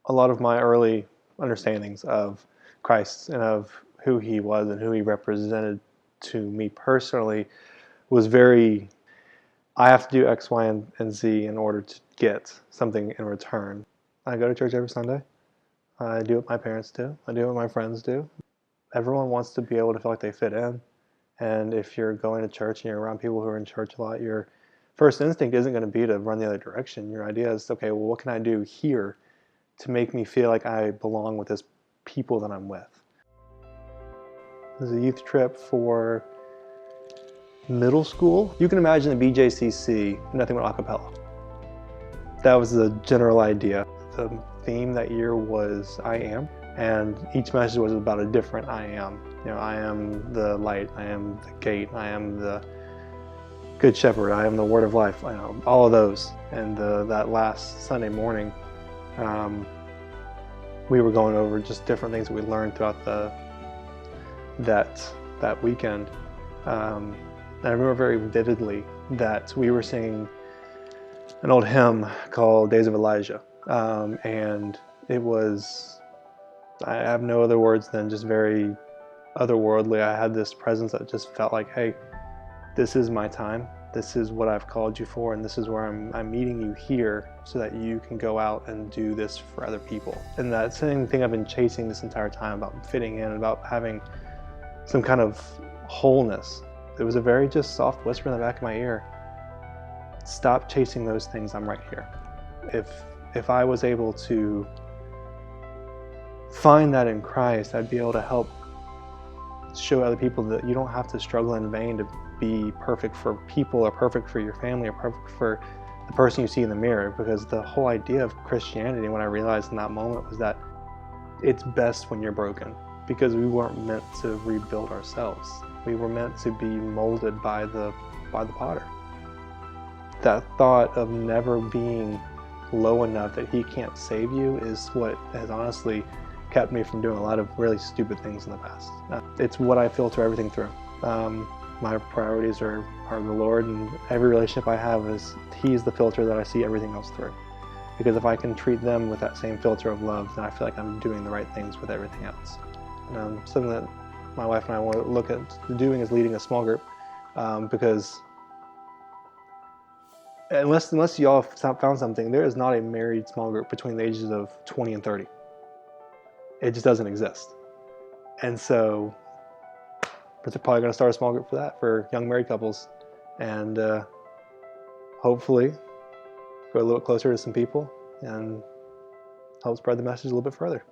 a lot of my early understandings of Christ and of who he was and who he represented to me personally was very, I have to do X, Y, and Z in order to get something in return. I go to church every Sunday. I do what my parents do. I do what my friends do. Everyone wants to be able to feel like they fit in. And if you're going to church and you're around people who are in church a lot, your first instinct isn't going to be to run the other direction. Your idea is, okay, well, what can I do here to make me feel like I belong with this people that I'm with? It was a youth trip for middle school. You can imagine the BJCC, nothing but a cappella. That was the general idea. The theme that year was I am, and each message was about a different I am. You know, I am the light, I am the gate, I am the good shepherd, I am the word of life, you know, all of those. And that last Sunday morning, we were going over just different things that we learned throughout that weekend. And I remember very vividly that we were singing an old hymn called Days of Elijah. And it was, I have no other words than just very otherworldly. I had this presence that just felt like, hey, this is my time. This is what I've called you for, and this is where I'm meeting you here so that you can go out and do this for other people. And that same thing I've been chasing this entire time, about fitting in, about having some kind of wholeness. It was a very just soft whisper in the back of my ear. Stop chasing those things, I'm right here. If I was able to find that in Christ, I'd be able to help show other people that you don't have to struggle in vain to be perfect for people, or perfect for your family, or perfect for the person you see in the mirror. Because the whole idea of Christianity, what I realized in that moment, was that it's best when you're broken, because we weren't meant to rebuild ourselves. We were meant to be molded by the potter. That thought of never being low enough that he can't save you is what has honestly kept me from doing a lot of really stupid things in the past. It's what I filter everything through. My priorities are the Lord, and every relationship I have is he's the filter that I see everything else through. Because if I can treat them with that same filter of love, then I feel like I'm doing the right things with everything else. Something that my wife and I want to look at doing is leading a small group, because unless y'all found something, there is not a married small group between the ages of 20 and 30. It just doesn't exist. And so we're probably going to start a small group for that, for young married couples, and hopefully go a little closer to some people and help spread the message a little bit further.